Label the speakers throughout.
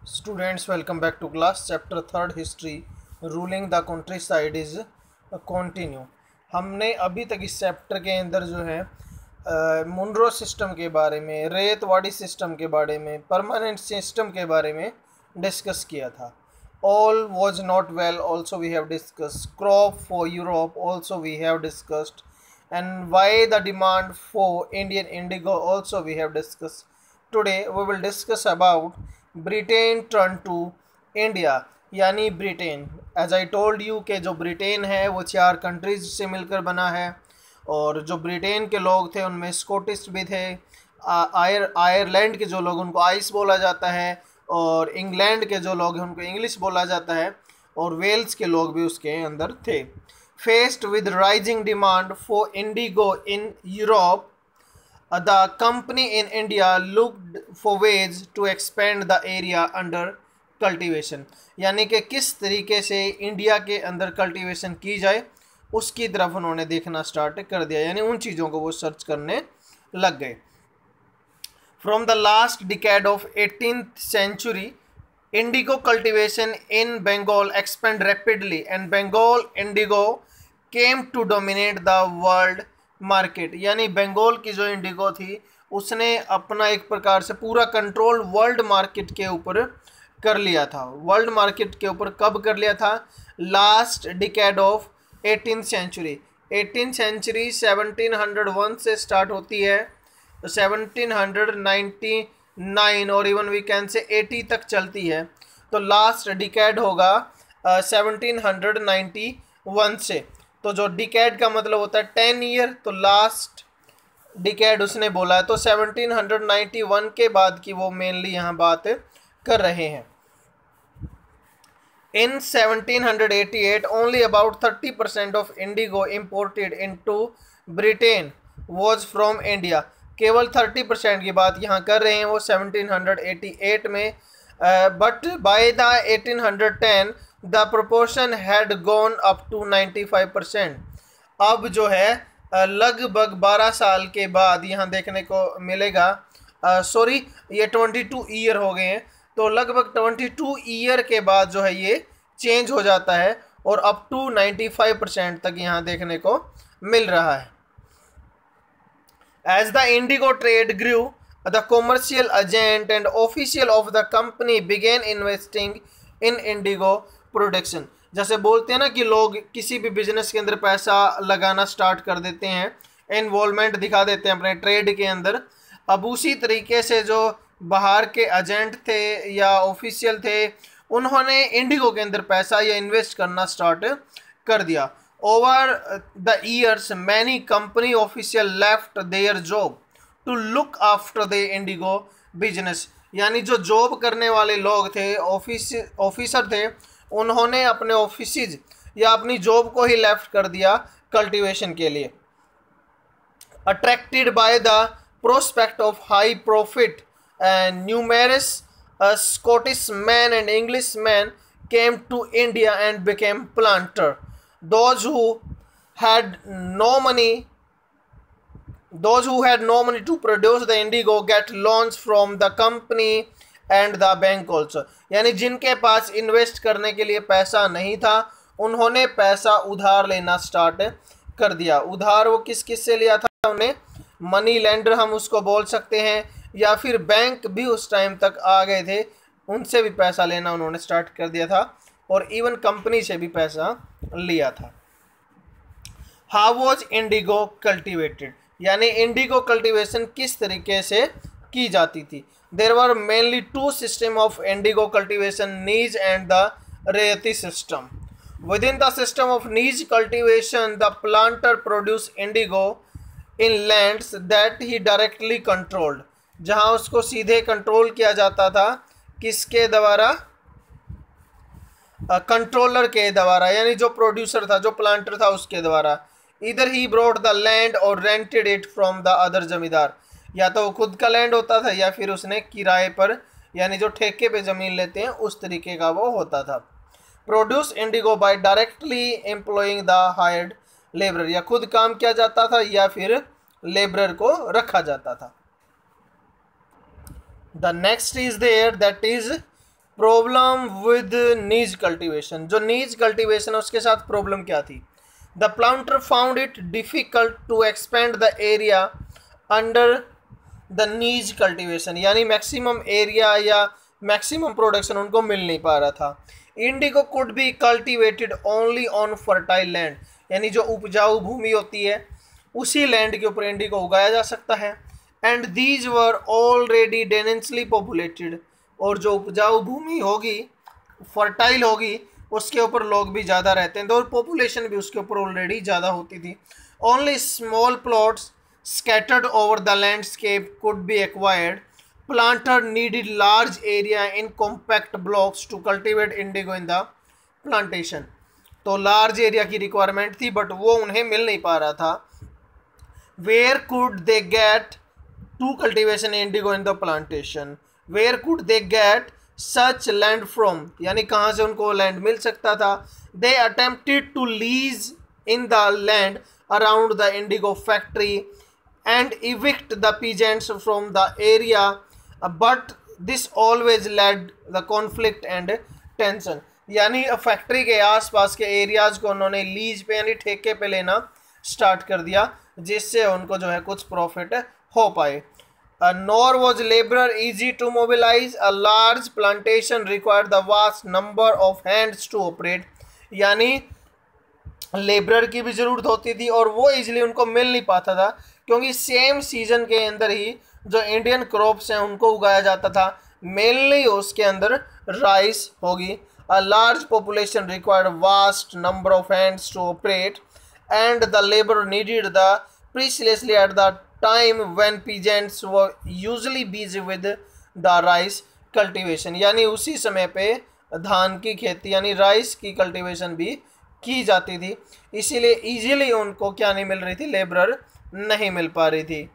Speaker 1: Students, welcome back to class. Chapter third history ruling the country side is continue. हमने अभी तक इस chapter के अंदर जो है मुनरो सिस्टम के बारे में, रेतवाड़ी सिस्टम के बारे में, परमानेंट सिस्टम के बारे में डिस्कस किया था। All was not well also we have discuss, crop for Europe also we have discussed, and why the demand for Indian indigo also we have discussed. Today we will discuss about Britain turn to India, यानी Britain. As I told you कि जो Britain है वो 4 countries से मिलकर बना है, और जो ब्रिटेन के लोग थे उनमें स्कॉटिश भी थे, आयरलैंड के जो लोग उनको आइस बोला जाता है, और इंग्लैंड के जो लोग हैं उनको इंग्लिश बोला जाता है, और वेल्स के लोग भी उसके अंदर थे। Faced with rising demand for indigo in Europe, the company in India looked for ways to expand the area under cultivation, यानी कि किस तरीके से इंडिया के अंदर कल्टीवेशन की जाए उसकी तरफ उन्होंने देखना स्टार्ट कर दिया, यानी उन चीज़ों को वो सर्च करने लग गए। From the last decade of 18th century, indigo cultivation in Bengal expanded rapidly, and Bengal indigo came to dominate the world market, यानी बंगाल की जो इंडिगो थी उसने अपना एक प्रकार से पूरा कंट्रोल वर्ल्ड मार्केट के ऊपर कर लिया था। वर्ल्ड मार्केट के ऊपर कब कर लिया था? Last decade of 18th century. 18th century 1701 से स्टार्ट होती है, तो 1799 और इवन वी कैन से 80 तक चलती है, तो लास्ट डिकेड होगा 1791 से। तो जो डिकेड का मतलब होता है 10 ईयर, तो लास्ट डिकेड उसने बोला है, तो 1791 के बाद की वो मेनली यहाँ बात कर रहे हैं। इन 1788 only about 30% of Indigo imported into Britain was from India. केवल 30% की बात यहाँ कर रहे हैं वो 1788 में, but by the 1810 the proportion had gone up to 95%। अब जो है लगभग 12 साल के बाद यहाँ देखने को मिलेगा, सॉरी ये 22 ईयर हो गए हैं, तो लगभग 22 ईयर के बाद जो है ये चेंज हो जाता है और अप टू 95% तक यहाँ देखने को मिल रहा है। As the indigo trade grew, the commercial agent and official of the company began investing in indigo production. जैसे बोलते हैं ना कि लोग किसी भी बिजनेस के अंदर पैसा लगाना स्टार्ट कर देते हैं, इन्वॉल्वमेंट दिखा देते हैं अपने ट्रेड के अंदर। अब उसी तरीके से जो बाहर के एजेंट थे या ऑफिशियल थे उन्होंने इंडिगो के अंदर पैसा या इन्वेस्ट करना स्टार्ट कर दिया। Over the years many company official left their job to look after the indigo business, यानी जो जॉब करने वाले लोग थे, ऑफिसर थे, उन्होंने अपने ऑफिसेज या अपनी जॉब को ही लेफ्ट कर दिया कल्टीवेशन के लिए। Attracted by the prospect of high profit and numerous Scottish man and English man came to India and became planter. Those who had no money to produce the indigo get loans from the company and the bank also, यानी जिनके पास invest करने के लिए पैसा नहीं था उन्होंने पैसा उधार लेना स्टार्ट कर दिया। उधार वो किस किस से लिया था? उन्हें मनी लेंडर हम उसको बोल सकते हैं, या फिर बैंक भी उस टाइम तक आ गए थे, उनसे भी पैसा लेना उन्होंने स्टार्ट कर दिया था, और इवन कंपनी से भी पैसा लिया था। हाउ वॉज इंडिगो कल्टिवेटेड, यानी इंडिगो कल्टिवेशन किस तरीके से की जाती थी? There were mainly 2 systems of indigo cultivation, niche and the rayati system. Within the system of niche cultivation, the planter produced indigo in lands that he directly controlled, जहाँ उसको सीधे कंट्रोल किया जाता था, किसके द्वारा? कंट्रोलर के द्वारा, यानी जो प्रोड्यूसर था, जो प्लांटर था उसके द्वारा। Either he brought the land or rented it from the other जमींदार, या तो खुद का लैंड होता था या फिर उसने किराए पर, यानी जो ठेके पे ज़मीन लेते हैं उस तरीके का वो होता था। Produce indigo by directly employing the hired labourer, या खुद काम किया जाता था या फिर लेबरर को रखा जाता था। The next is there that is problem with knees cultivation, जो नीज कल्टीवेशन है उसके साथ प्रॉब्लम क्या थी? The planter found it difficult to expand the area under the नीज कल्टीवेशन, यानी मैक्सिमम एरिया या मैक्सिमम प्रोडक्शन उनको मिल नहीं पा रहा था। Indigo could be cultivated only on fertile land, यानी जो उपजाऊ भूमि होती है उसी लैंड के ऊपर इंडिगो उगाया जा सकता है। And these were already densely populated, और जो उपजाऊ भूमि होगी फर्टाइल होगी उसके ऊपर लोग भी ज़्यादा रहते हैं, तो पॉपुलेशन भी उसके ऊपर ऑलरेडी ज़्यादा होती थी। Only small plots scattered over the landscape could be acquired. Planter needed large area in compact blocks to cultivate indigo in the plantation. तो लार्ज एरिया की रिक्वायरमेंट थी बट वो उन्हें मिल नहीं पा रहा था। Where could they get to cultivation indigo in the plantation? Where could they get such land from? यानी कहाँ से उनको लैंड मिल सकता था? They attempted to lease in the land around the indigo factory and evict the peasants from the area, but this always led the conflict and tension. यानी factory के आसपास के एरियाज को उन्होंने लीज पे यानी ठेके पे लेना स्टार्ट कर दिया, जिससे उनको जो है कुछ प्रॉफिट हो पाए। Nor was labor easy to mobilize. A large plantation required the vast number of hands to operate. यानी लेबरर की भी ज़रूरत होती थी और वो इजीली उनको मिल नहीं पाता था, क्योंकि सेम सीजन के अंदर ही जो इंडियन क्रॉप्स हैं उनको उगाया जाता था। मेनली उसके अंदर राइस होगी। A large population required vast number of hands to operate and the labour needed the precisely at the time when peasants were usually busy with the rice cultivation, यानी उसी समय पे धान की खेती यानी राइस की कल्टीवेशन भी की जाती थी, इसीलिए इजीली उनको क्या नहीं मिल रही थी, लेबरर नहीं मिल पा रही थी।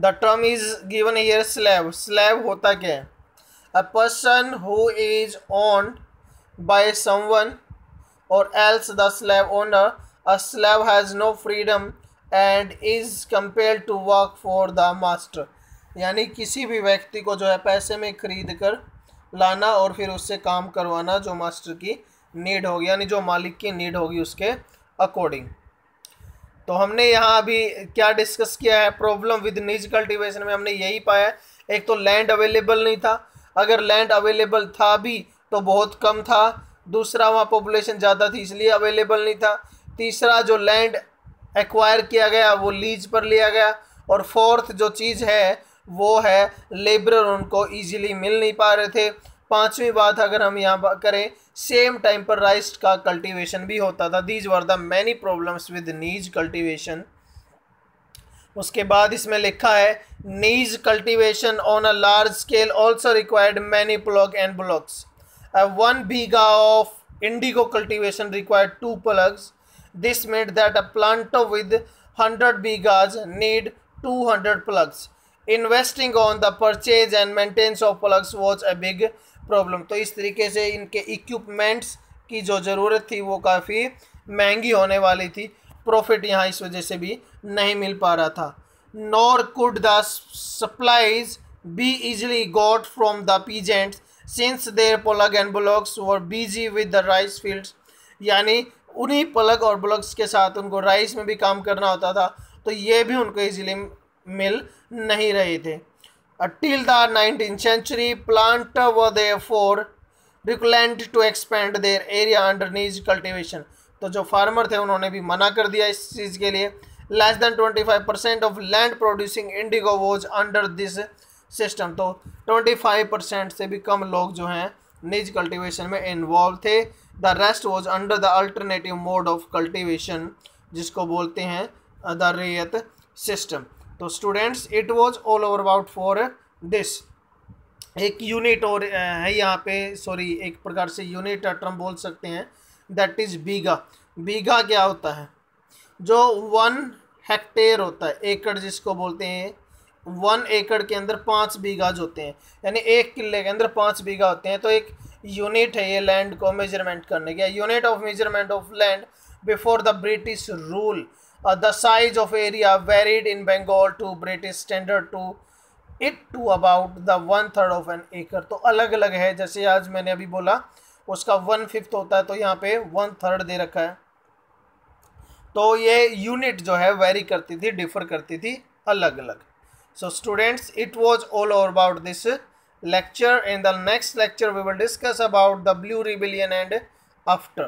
Speaker 1: The term is given here slave. Slave होता क्या है? A person who is owned by someone और else the slave owner. A slave has no freedom and is compelled to work for the master, यानी किसी भी व्यक्ति को जो है पैसे में खरीद कर लाना और फिर उससे काम करवाना जो मास्टर की नीड होगी, यानी जो मालिक की नीड होगी उसके अकॉर्डिंग। तो हमने यहाँ अभी क्या डिस्कस किया है? प्रॉब्लम विद नीज कल्टीवेशन में हमने यही पाया, एक तो लैंड अवेलेबल नहीं था, अगर लैंड अवेलेबल था भी तो बहुत कम था। दूसरा, वहाँ पॉपुलेशन ज़्यादा थी इसलिए अवेलेबल नहीं था। तीसरा, जो लैंड एक्वायर किया गया वो लीज पर लिया गया। और फोर्थ जो चीज़ है वो है लेबरर उनको इजीली मिल नहीं पा रहे थे। पांचवी बात अगर हम यहाँ करें, सेम टाइम पर राइस का कल्टीवेशन भी होता था। These were the many problems with knees cultivation. उसके बाद इसमें लिखा है nij cultivation on a large scale also required many plough and bullocks. 1 bigha of indigo cultivation required 2 plugs. This meant that a planter with 100 bighas need 200 plugs. Investing on the purchase and maintenance of plugs was a big problem. तो इस तरीके से इनके equipments की जो ज़रूरत थी वो काफ़ी महंगी होने वाली थी। प्रॉफिट यहाँ इस वजह से भी नहीं मिल पा रहा था। Nor could the supplies be easily got from the peasants since their plug and blocks were busy with the rice fields. यानी उन्हीं प्लग और ब्लॉक्स के साथ उनको राइस में भी काम करना होता था, तो ये भी उनको इजीली मिल नहीं रहे थे। Till the 19th century, planters were therefore reluctant to expand their area under niche cultivation. तो जो फार्मर थे उन्होंने भी मना कर दिया इस चीज़ के लिए। Less than 25% of land producing indigo was under this system. तो 25% से भी कम लोग जो हैं निज कल्टीवेशन में इन्वॉल्व थे। The rest was under the alternative mode of cultivation, जिसको बोलते हैं द रेयत सिस्टम। तो students, it was all over about for this. एक यूनिट और है यहाँ पे, सॉरी एक प्रकार से यूनिट टर्म बोल सकते हैं, दैट इज़ बीघा। बीघा क्या होता है? जो 1 हेक्टेयर होता है, एकड़ जिसको बोलते हैं। 1 एकड़ के अंदर 5 बीघाज होते हैं, यानी 1 किले के अंदर 5 बीघा होते हैं। तो एक यूनिट है ये लैंड को मेजरमेंट करने का। Unit of measurement of land before the British rule. The size of area varied in Bengal to British standard to it to about the 1/3 of an acre. तो अलग अलग है, जैसे आज मैंने अभी बोला उसका 1/5 होता है, तो यहाँ पे 1/3 दे रखा है। तो ये यूनिट जो है वेरी करती थी, डिफर करती थी अलग अलग। So students, it was all over about this lecture. In the next lecture we will discuss about the Blue Rebellion and after.